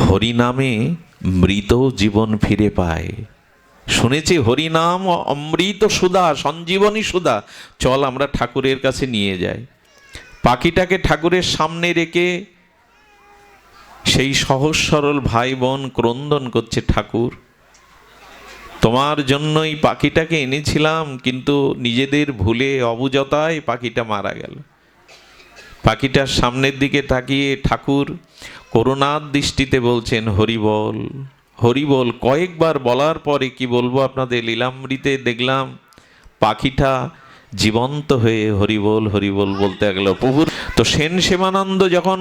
হরিনামে মৃত জীবন ফিরে পায়। শুনেছি হরিনাম অমৃত সুধা, সঞ্জীবনী সুধা। চল আমরা ঠাকুরের কাছে নিয়ে যাই। পাখিটাকে ঠাকুরের সামনে রেখে সেই সহজ সরল ভাই বোন ক্রন্দন করছে, ঠাকুর তোমার জন্যই পাখিটাকে এনেছিলাম, কিন্তু নিজেদের ভুলে অবুঝতায় পাখিটা মারা গেল। পাখিটার সামনের দিকে তাকিয়ে ঠাকুর করুণার দৃষ্টিতে বলছেন, হরিবল হরিবল। কয়েকবার বলার পরে কি বলবো আপনাদের, লীলামৃতে দেখলাম পাখিটা জীবন্ত হয়ে হরিবল হরিবল বলতে গেল প্রভুর। তো সেন সেবানন্দ যখন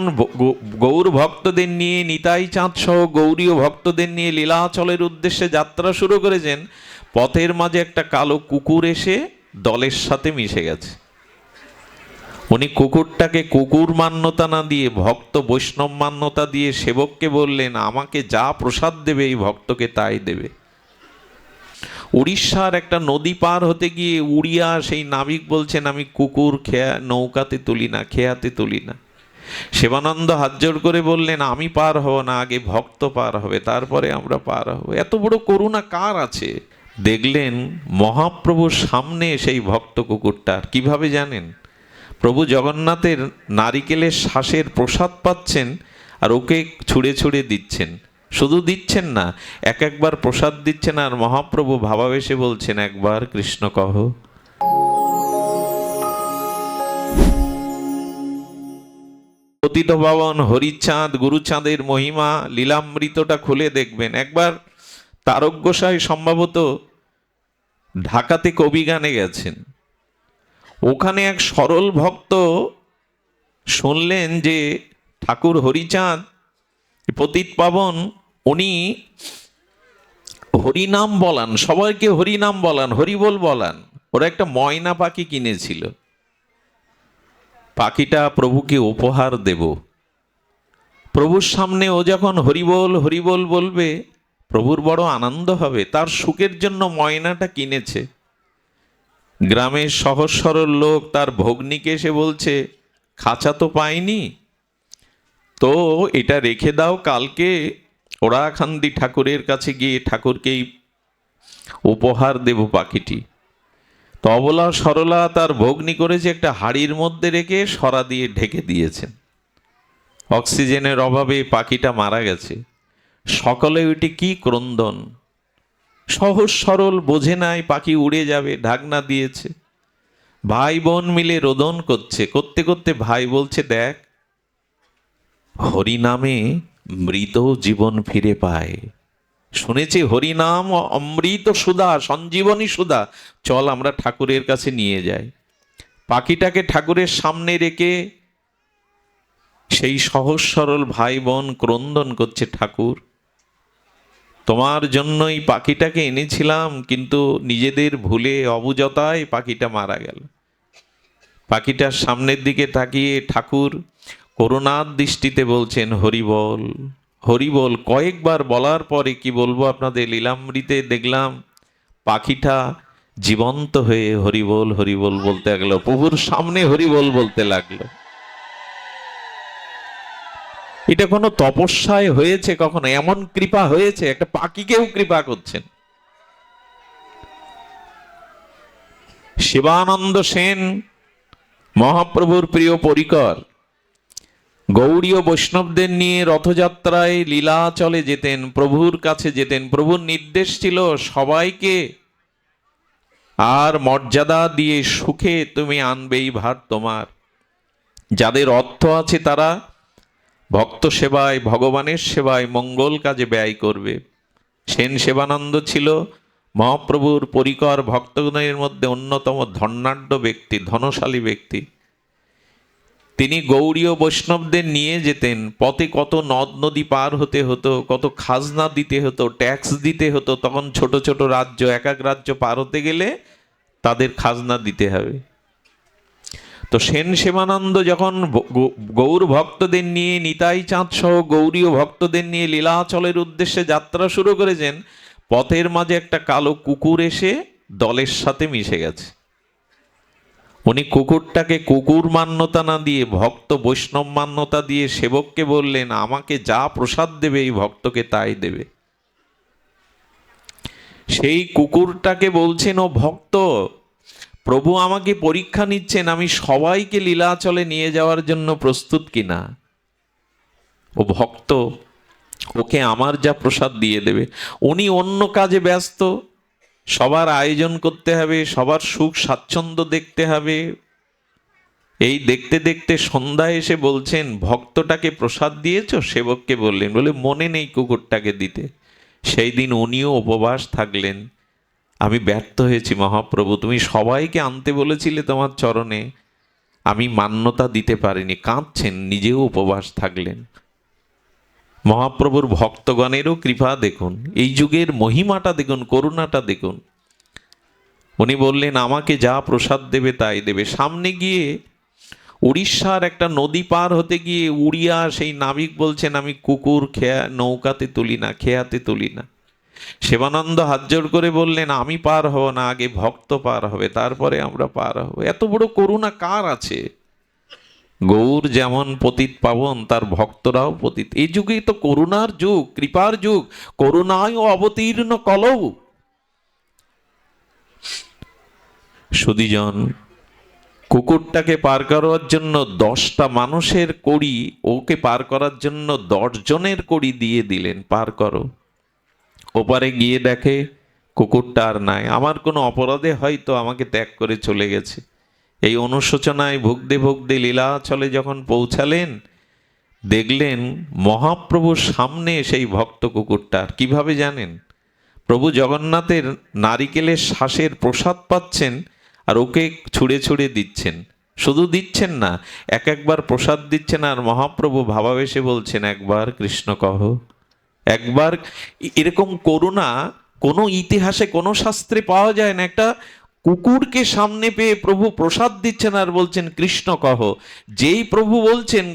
গৌর ভক্তদের নিয়ে, নিতাই চাঁদ সহ গৌরীয় ভক্তদের নিয়ে লীলাচলের উদ্দেশ্যে যাত্রা শুরু করেছেন, পথের মাঝে একটা কালো কুকুর এসে দলের সাথে মিশে গেছে। উনি কুকুরটাকে কুকুর মান্যতা না দিয়ে ভক্ত বৈষ্ণব মান্যতা দিয়ে সেবককে বললেন, আমাকে যা প্রসাদ দেবে এই ভক্তকে তাই দেবে। উড়িষ্যার একটা নদী পার হতে গিয়ে উড়িয়া সেই নাবিক বলছেন, আমি কুকুর নৌকাতে তুলি না, খেয়াতে তুলি না। সেবানন্দ হাত জোড় করে বললেন, আমি পার হব না, আগে ভক্ত পার হবে, তারপরে আমরা পার হব। এত বড় করুণা কার আছে? দেখলেন মহাপ্রভুর সামনে সেই ভক্ত কুকুরটার কিভাবে জানেন? প্রভু জগন্নাথের নারিকেলের শ্বাসের প্রসাদ পাচ্ছেন আর ওকে ছুঁড়ে ছুঁড়ে দিচ্ছেন। শুধু দিচ্ছেন না, এক একবার প্রসাদ দিচ্ছেন আর মহাপ্রভু ভাবাবেশে বলছেন, একবার কৃষ্ণ কহ। পতিত পাবন হরিচাঁদ গুরুচাঁদের মহিমা লীলামৃতটা খুলে দেখবেন একবার। তারক গোসাই সম্ভবত ঢাকাতে কবি গানে গেছেন, ওখানে এক সরল ভক্ত শুনলেন যে ঠাকুর হরিচাঁদ পতিত পাবন উনি হরিনাম বলান, সবাইকে হরিনাম বলান, হরিবল বলান। ওরা একটা ময়না পাখি কিনেছিল, পাখিটা প্রভুকে উপহার দেব। প্রভুর সামনে ও যখন হরিবল হরিবল বলবে, প্রভুর বড় আনন্দ হবে। তার সুখের জন্য ময়নাটা কিনেছে। গ্রামের সহজ সরল লোক তার ভগ্নীকে এসে বলছে, খাঁচা তো পাইনি, তো এটা রেখে দাও, কালকে ওরাখান্দি ঠাকুরের কাছে গিয়ে ঠাকুরকেই উপহার দেব পাখিটি। তো অবলা সরলা তার ভগ্নী করেছে, একটা হাড়ির মধ্যে রেখে সরা দিয়ে ঢেকে দিয়েছেন। অক্সিজেনের অভাবে পাখিটা মারা গেছে। সকলে ওইটি কি ক্রন্দন, সহজ সরল বোঝে নাই পাখি উড়ে যাবে, ঢাকনা দিয়েছে। ভাই বোন মিলে রোদন করছে, করতে করতে ভাই বলছে, দেখ হরিনামে মৃত জীবন ফিরে পায়। শুনেছি হরিনাম অমৃত সুধা, সঞ্জীবনী সুধা। চল আমরা ঠাকুরের কাছে নিয়ে যাই। পাখিটাকে ঠাকুরের সামনে রেখে সেই সহজ সরল ভাই বোন ক্রন্দন করছে, ঠাকুর তোমার জন্যই পাখিটাকে এনেছিলাম, কিন্তু নিজেদের ভুলে অবুঝতায় পাখিটা মারা গেল। পাখিটার সামনের দিকে তাকিয়ে ঠাকুর করুণার দৃষ্টিতে বলছেন, হরিবল হরিবল। কয়েকবার বলার পরে কি বলবো আপনাদের, লীলামৃতে দেখলাম পাখিটা জীবন্ত হয়ে হরিবল হরিবল বলতে লাগলো, প্রভুর সামনে হরিবল বলতে লাগলো। এটা কোনো তপস্যায় হয়েছে কখনো? এমন কৃপা হয়েছে, একটা পাখিকেও কৃপা করছেন। শিবানন্দ সেন মহাপ্রভুর প্রিয় পরিকর, গৌড়ীয় বৈষ্ণবদের নিয়ে রথযাত্রায় লীলাচলে যেতেন, প্রভুর কাছে যেতেন। প্রভুর নির্দেশ ছিল সবাইকে আর মর্যাদা দিয়ে সুখে তুমি আনবেই ভার তোমার। যাদের অর্থ আছে তারা ভক্ত সেবায়, ভগবানের সেবায়, মঙ্গল কাজে ব্যয় করবে। সেন সেবানন্দ ছিল মহাপ্রভুর পরিকর ভক্তগণের মধ্যে অন্যতম ধনাঢ্য ব্যক্তি, ধনশালী ব্যক্তি। তিনি গৌড়ীয় বৈষ্ণবদের নিয়ে যেতেন। পথে কত নদ নদী পার হতে হতো, কত খাজনা দিতে হতো, ট্যাক্স দিতে হতো। তখন ছোট ছোট রাজ্য, এক এক রাজ্য পার হতে গেলে তাদের খাজনা দিতে হবে। তো সেন সেবানন্দ যখন গৌর ভক্তদের নিয়ে, নিতাই চাঁদ সহ গৌরীয় ভক্তদের নিয়ে লীলাচলের উদ্দেশ্যে যাত্রা শুরু করেছেন, পথের মাঝে একটা কালো কুকুর এসে দলের সাথে মিশে গেছে। উনি কুকুরটাকে কুকুর মান্যতা না দিয়ে ভক্ত বৈষ্ণব মান্যতা দিয়ে সেবককে বললেন, আমাকে যা প্রসাদ দেবে এই ভক্তকে তাই দেবে। সেই কুকুরটাকে বলছেন, ও ভক্ত, প্রভু আমাকে পরীক্ষা নিচ্ছেন আমি সবাইকে লীলাচলে নিয়ে যাওয়ার জন্য প্রস্তুত কিনা। ও ভক্ত, ওকে আমার যা প্রসাদ দিয়ে দেবে। উনি অন্য কাজে ব্যস্ত, সবার আয়োজন করতে হবে, সবার সুখ স্বাচ্ছন্দ্য দেখতে হবে। এই দেখতে দেখতে সন্ধ্যায় এসে বলছেন, ভক্তটাকে প্রসাদ দিয়েছো? সেবককে বললেন, বলে মনে নেই কুকুরটাকে দিতে। সেই দিন উনিও উপবাস থাকলেন। আমি ব্যর্থ হয়েছি মহাপ্রভু, তুমি সবাইকে আনতে বলেছিলে তোমার চরণে, আমি মান্যতা দিতে পারিনি। কাঁদছেন, নিজেও উপবাস থাকলেন। মহাপ্রভুর ভক্তগণেরও কৃপা দেখুন, এই যুগের মহিমাটা দেখুন, করুণাটা দেখুন। উনি বললেন, আমাকে যা প্রসাদ দেবে তাই দেবে। সামনে গিয়ে উড়িষ্যার একটা নদী পার হতে গিয়ে উড়িয়া সেই নাবিক বলছেন, আমি কুকুর নৌকাতে তুলি না, খেয়াতে তুলি না। শিবানন্দ হাত জোড় করে বললেন, আমি পার হব না, আগে ভক্ত পার হবে, তারপরে আমরা পার হব। এত বড় করুণা কার আছে? গৌর যেমন পতিত পাবন, তার ভক্তরাও পতিত। এই যুগে তো করুণার যুগ, কৃপার যুগ। করুণায় অবতীর্ণ কলৌ। সুধীজন, কুকুরটাকে পার করার জন্য 10টা মানুষের কড়ি, ওকে পার করার জন্য 10 জনের কড়ি দিয়ে দিলেন, পার করো। ওপারে গিয়ে দেখে কুকুরটা আর নাই। আমার কোনো অপরাধে হয়তো আমাকে ত্যাগ করে চলে গেছে। এই অনুশোচনায় ভুগতে ভুগতে লীলাচলে যখন পৌঁছালেন, দেখলেন মহাপ্রভুর সামনে সেই ভক্ত কুকুরটার। কিভাবে জানেন? প্রভু জগন্নাথের নারিকেলের শ্বাসের প্রসাদ পাচ্ছেন, আর ওকে ছুঁড়ে ছুঁড়ে দিচ্ছেন। শুধু দিচ্ছেন না, একবার প্রসাদ দিচ্ছেন, আর মহাপ্রভু ভাবাবেশে বলছেন, একবার কৃষ্ণ কহ, একবার। এরকম করুণা কোনো ইতিহাসে কোনো শাস্ত্রে পাওয়া যায় না। একটা কুকুরকে সামনে পেয়ে প্রভু প্রসাদ দিচ্ছেন আর বলছেন, কৃষ্ণ কহ। যেই প্রভু বলছেন,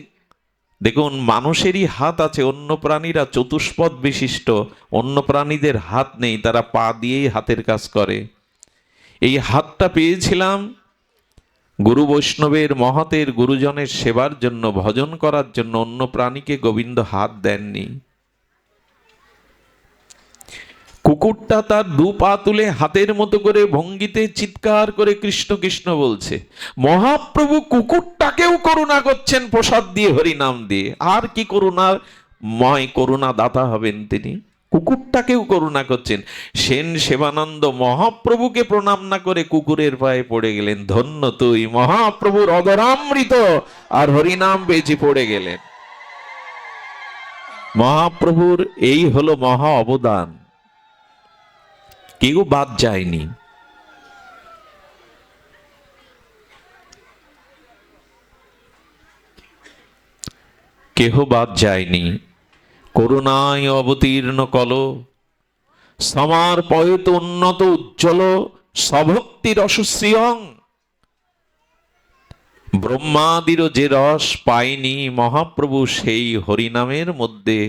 দেখুন মানুষেরই হাত আছে, অন্য প্রাণীরা চতুষ্পদ বিশিষ্ট, অন্য প্রাণীদের হাত নেই, তারা পা দিয়েই হাতের কাজ করে। এই হাতটা পেয়েছিলাম গুরু বৈষ্ণবের মহতের গুরুজনের সেবার জন্য, ভজন করার জন্য। অন্য প্রাণীকে গোবিন্দ হাত দেননি। কুকুরটা তার 2 পা তুলে হাতের মতো করে ভঙ্গিতে চিৎকার করে কৃষ্ণ কৃষ্ণ বলছে। মহাপ্রভু কুকুরটাকেও করুণা করছেন প্রসাদ দিয়ে, হরিনাম দিয়ে। আর কি করুণাময়, করুণা দাতা হবেন তিনি। কুকুরটাকেও করুণা করছেন। সেন সেবানন্দ মহাপ্রভুকে প্রণাম না করে কুকুরের পায়ে পড়ে গেলেন, ধন্য তুই, মহাপ্রভুর অদরামৃত আর হরিনাম বেঁচে পড়ে গেলেন। মহাপ্রভুর এই হলো মহা অবদান, কেউ বাদ যায়নি। কেহ বাদ যায়নি। করুণায় অবতীর্ণ কল, সমার পয়ত উন্নত উজ্জ্বল, সভক্তি রসশ্রিয়ং। ব্রহ্মাদিরও যে রস পায়নি, মহাপ্রভু সেই হরিনামের মধ্যে,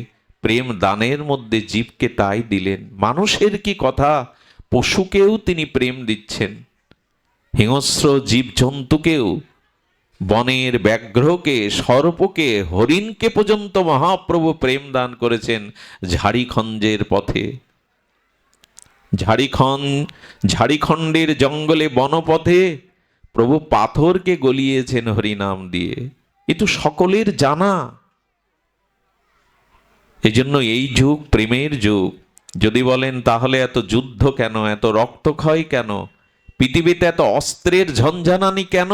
প্রেম দানের মধ্যে জীবকে তাই দিলেন। মানুষের কি কথা, পশুকেও তিনি প্রেম দিচ্ছেন, হিংস্র জীবজন্তুকেও, বনের ব্যাঘ্রকে, সর্পকে, হরিণকে পর্যন্ত মহাপ্রভু প্রেম দান করেছেন ঝাড়িখণ্ডের পথে। ঝাড়িখণ্ডের জঙ্গলে বনপথে প্রভু পাথরকে গলিয়েছেন হরিনাম দিয়ে। এ তো সকলের জানা। এজন্য এই যুগ প্রেমের যুগ। যদি বলেন তাহলে এত যুদ্ধ কেন, এত রক্তক্ষয় কেন, পৃথিবীতে এত অস্ত্রের ঝঞ্ঝানানি কেন?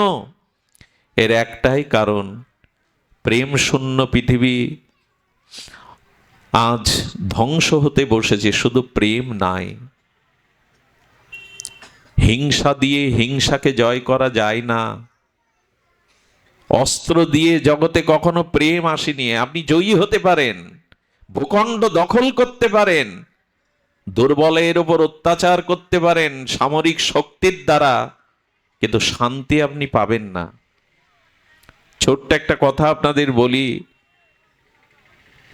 এর একটাই কারণ, প্রেম শূন্য পৃথিবী আজ ধ্বংস হতে বসেছে। শুধু প্রেম নাই, হিংসা দিয়ে হিংসাকে জয় করা যায় না। অস্ত্র দিয়ে জগতে কখনো প্রেম আসেনি। আপনি জয়ী হতে পারেন, ভূখণ্ড দখল করতে পারেন, দুর্বলের উপর অত্যাচার করতে পারেন সামরিক শক্তির দ্বারা, কিন্তু শান্তি আপনি পাবেন না। ছোট্ট একটা কথা আপনাদের বলি,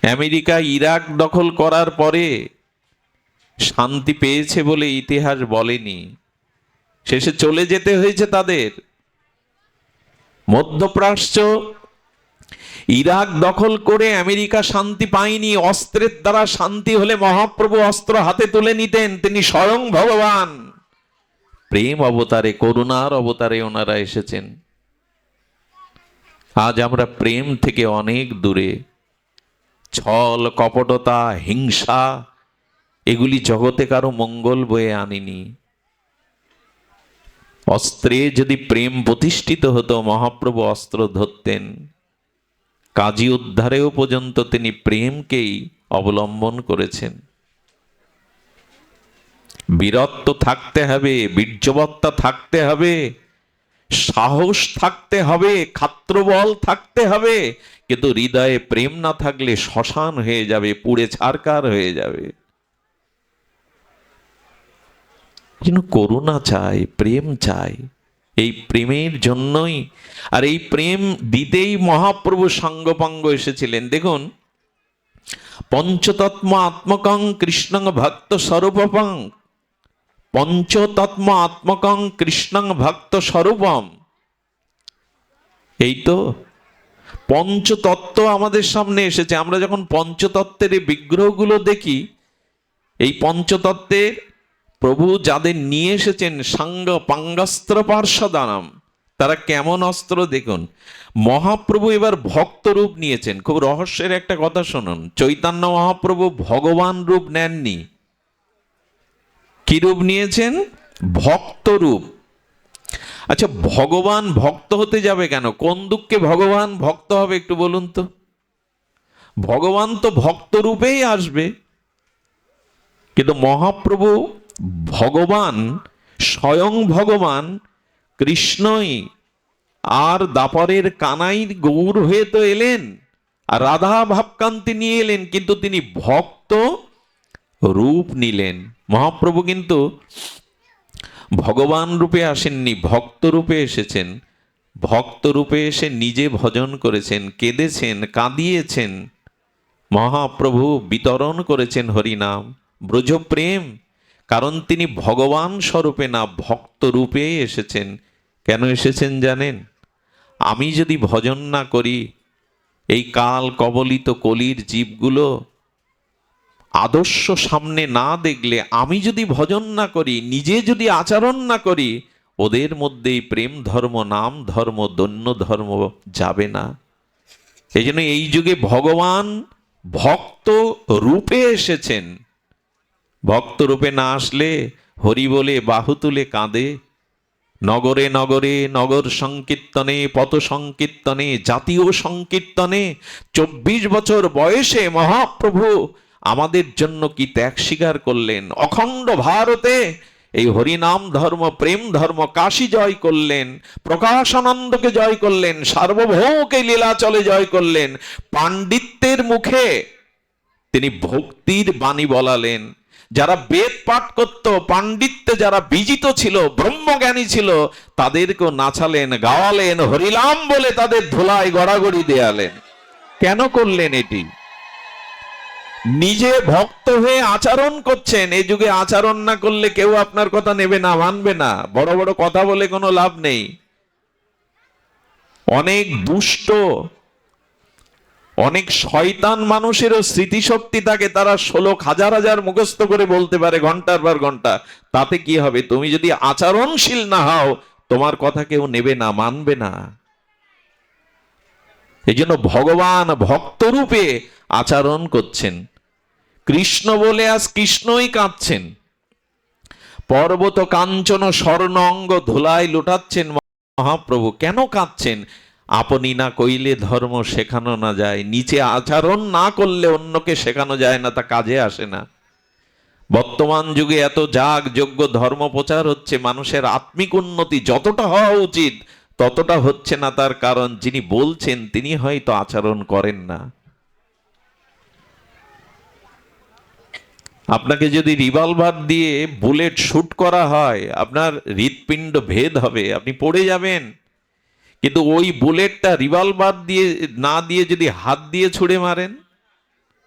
আমেরিকা ইরাক দখল করার পরে শান্তি পেয়েছে বলে ইতিহাস বলেনি, শেষে চলে যেতে হয়েছে তাদের। মধ্যপ্রাচ্য, ইরাক দখল করে আমেরিকা শান্তি পায়নি, অস্ত্রের দ্বারা শান্তি হলে মহাপ্রভু অস্ত্র হাতে তুলে নিতেন। তিনি স্বয়ং ভগবান, প্রেম অবতারে, করুণার অবতারে ওনারা এসেছেন। আজ আমরা প্রেম থেকে অনেক দূরে। ছল, কপটতা, হিংসা এগুলি জগতে কারো মঙ্গল বয়ে আনেনি। অস্ত্রে যদি প্রেম প্রতিষ্ঠিত হতো, মহাপ্রভু অস্ত্র ধরতেন। কাজী উদ্ধারেও পর্যন্ত তিনি প্রেমকেই অবলম্বন করেছেন। বীরত্ব থাকতে হবে, বীর্যবত্তা থাকতে হবে, সাহস থাকতে হবে, ক্ষাত্রবল থাকতে হবে, কিন্তু হৃদয়ে প্রেম না থাকলে শ্মশান হয়ে যাবে, পুড়ে ছারকার হয়ে যাবে। কিন্তু করুণা চাই, প্রেম চাই। এই প্রেমের জন্যই, আর এই প্রেম দিতেই মহাপ্রভু সাঙ্গপাঙ্গ এসেছিলেন। দেখুন, পঞ্চতত্ম আত্মকং কৃষ্ণং ভক্ত স্বরূপং, পঞ্চতত্ম আত্মকং কৃষ্ণং ভক্ত স্বরূপম। এই তো পঞ্চতত্ত্ব আমাদের সামনে এসেছে। আমরা যখন পঞ্চতত্ত্বের এই বিগ্রহগুলো দেখি, এই পঞ্চতত্ত্বের প্রভু যাদের নিয়ে এসেছেন সাঙ্গ পাঙ্গাস্ত্র পার্শ্বদানাম, তারা কেমন অস্ত্র দেখুন। মহাপ্রভু এবার ভক্ত রূপ নিয়েছেন। খুব রহস্যের একটা কথা শুনুন, চৈতন্য মহাপ্রভু ভগবান রূপ নেননি। কি রূপ নিয়েছেন? ভক্ত রূপ। আচ্ছা, ভগবান ভক্ত হতে যাবে কেন? কোন দুঃখে ভগবান ভক্ত হবে একটু বলুন তো? ভগবান তো ভক্ত রূপেই আসবে। কিন্তু মহাপ্রভু ভগবান, স্বয়ং ভগবান কৃষ্ণই, আর দাপরের কানাই গৌর হয়ে তো এলেন, আর রাধা ভাবকান্তি নিয়ে এলেন, কিন্তু তিনি ভক্ত রূপ নিলেন। মহাপ্রভু কিন্তু ভগবান রূপে আসেননি, ভক্ত রূপে এসেছেন। ভক্ত রূপে এসে নিজে ভজন করেছেন, কেঁদেছেন, কাঁদিয়েছেন। মহাপ্রভু বিতরণ করেছেন হরিনাম, ব্রজপ্রেম, কারণ তিনি ভগবান স্বরূপে না, ভক্ত রূপে এসেছেন। কেন এসেছেন জানেন? আমি যদি ভজন না করি, এই কাল কবলিত কলির জীবগুলো আদর্শ সামনে না দেখলে, আমি যদি ভজন না করি, নিজে যদি আচরণ না করি, ওদের মধ্যেই প্রেম ধর্ম, নাম ধর্ম, দৈন্য ধর্ম যাবে না। এই জন্য এই যুগে ভগবান ভক্ত রূপে এসেছেন। ভক্ত রূপে না আসলে হরি বলে বাহু তুলে কাঁদে। নগরে নগরে নগর সংকীর্তনে, পথ সংকীর্তনে, জাতীয় সংকীর্তনে 24 বছর বয়সে মহাপ্রভু আমাদের জন্য কি ত্যাগ স্বীকার করলেন। অখণ্ড ভারতে এই হরিনাম ধর্ম, প্রেম ধর্ম কাশী জয় করলেন, প্রকাশানন্দকে জয় করলেন, সার্বভৌমকে লীলাচলে জয় করলেন। পাণ্ডিত্যের মুখে তিনি ভক্তির বাণী বলালেন। যারা বেদ পাঠ করত, পাণ্ডিত্যে যারা বিজিত ছিল, ব্রহ্মজ্ঞানী ছিল, তাদেরকেও নাচালেন, গাওয়ালেন, হরিনাম বলে তাদের ধুলায় গড়াগড়ি দেয়ালেন। কেন করলেন এটি? নিজে ভক্ত হয়ে আচরণ করছেন। এই যুগে আচরণ না করলে কেউ আপনার কথা নেবে না, মানবে না। বড় বড় কথা বলে কোনো লাভ নেই। অনেক দুষ্ট, অনেক শয়তান মানুষেরও স্মৃতিশক্তি থাকে, তারা 16 হাজার হাজার মুখস্থ করে বলতে পারে ঘন্টার পর ঘন্টা। তাতে কি হবে? তুমি যদি আচরণশীল না হও, তোমার কথা কেউ নেবে না, মানবে না। এই জন্য ভগবান ভক্তরূপে আচরণ করছেন। কৃষ্ণ বলে আজ কৃষ্ণই কাঁদছেন। পর্বত কাঞ্চন স্বর্ণ অঙ্গ ধুলায় লুটাচ্ছেন মহাপ্রভু। কেন কাঁদছেন? আপনি না কইলে ধর্ম শেখানো না যায়। নিচে আচরণ না করলে অন্যকে শেখানো যায় না, তা কাজে আসে না। বর্তমান যুগে এত যাগ যোগ্য ধর্ম প্রচার হচ্ছে, মানুষের আত্মিক উন্নতি যতটা হওয়া উচিত ততটা হচ্ছে না। তার কারণ যিনি বলছেন তিনি হয়তো আচরণ করেন না। আপনাকে যদি রিভলভার দিয়ে বুলেট শুট করা হয়, আপনার হৃৎপিণ্ড ভেদ হবে, আপনি পড়ে যাবেন। কিন্তু ওই বুলেটটা রিভলভার দিয়ে না দিয়ে যদি হাত দিয়ে ছুঁড়ে মারেন,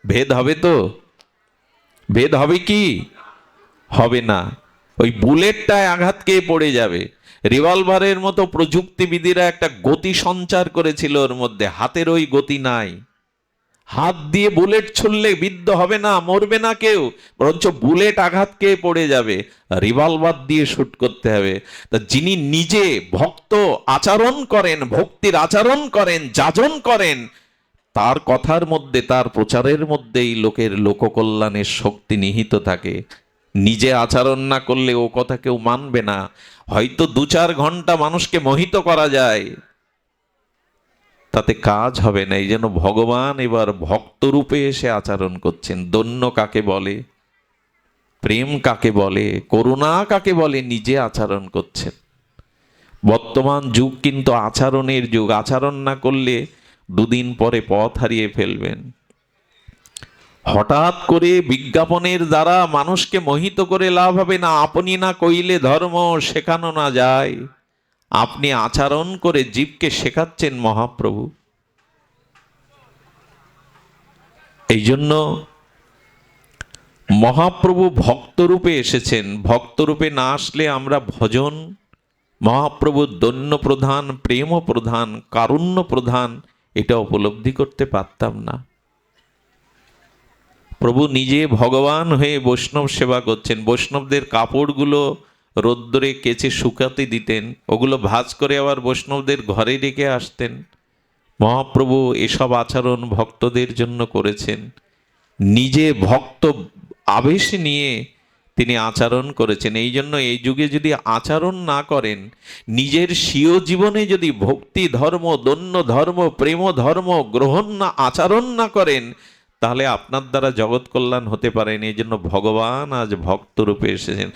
ভেদ হবে তো? ভেদ হবে কি? হবে না। ওই বুলেটটায় আঘাত খেয়ে পড়ে যাবে। রিভলভারের মতো প্রযুক্তিবিদরা একটা গতি সঞ্চার করেছিল ওর মধ্যে, হাতের ওই গতি নাই। হাত দিয়ে বুলেট ছুড়লে বিদ্ধ হবে না, মরবে না কেউ, বরঞ্চ বুলেট আঘাত খেয়ে পড়ে যাবে। রিভলভার দিয়ে শুট করতে হবে। তা যিনি নিজে ভক্ত আচরণ করেন, ভক্তির আচরণ করেন, যাজন করেন, তার কথার মধ্যে, তার প্রচারের মধ্যেই লোকের লোককল্যাণের শক্তি নিহিত থাকে। নিজে আচরণ না করলে ও কথা কেউ মানবে না। হয়তো 2-4 ঘন্টা মানুষকে মোহিত করা যায়, তাতে কাজ হবে না। এই জন্য ভগবান এবার ভক্ত রূপে এসে আচরণ করছেন। দন্য কাকে বলে, প্রেম কাকে বলে, করুণা কাকে বলে, নিজে আচরণ করছেন। বর্তমান যুগ কিন্তু আচরণের যুগ। আচরণ না করলে 2 দিন পরে পথ হারিয়ে ফেলবেন। হঠাৎ করে বিজ্ঞাপনের দ্বারা মানুষকে মোহিত করে লাভ হবে না। আপনি না কইলে ধর্ম শেখানো না যায়। আপনি আচরণ করে জীবকে শেখাচ্ছেন মহাপ্রভু। এই জন্য মহাপ্রভু ভক্তরূপে এসেছেন। ভক্তরূপে না আসলে আমরা ভজন, মহাপ্রভু দন্য প্রধান, প্রেম প্রধান, কারুণ্য প্রধান, এটা উপলব্ধি করতে পারতাম না। প্রভু নিজে ভগবান হয়ে বৈষ্ণব সেবা করছেন। বৈষ্ণবদের কাপড়গুলো রোদ্দুরে কেচে শুকাতে দিতেন, ওগুলো ভাঁজ করে আবার বৈষ্ণবদের ঘরে রেখে আসতেন। মহাপ্রভু এসব আচরণ ভক্তদের জন্য করেছেন। নিজে ভক্ত আবেশ নিয়ে তিনি আচরণ করেছেন। এই জন্য এই যুগে যদি আচরণ না করেন, নিজের স্বীয় জীবনে যদি ভক্তি ধর্ম, দন্য ধর্ম, প্রেম ধর্ম গ্রহণ না, আচরণ না করেন, তাহলে আপনার দ্বারা জগৎ কল্যাণ হতে পারেন। এই জন্য ভগবান আজ ভক্ত রূপে এসেছেন।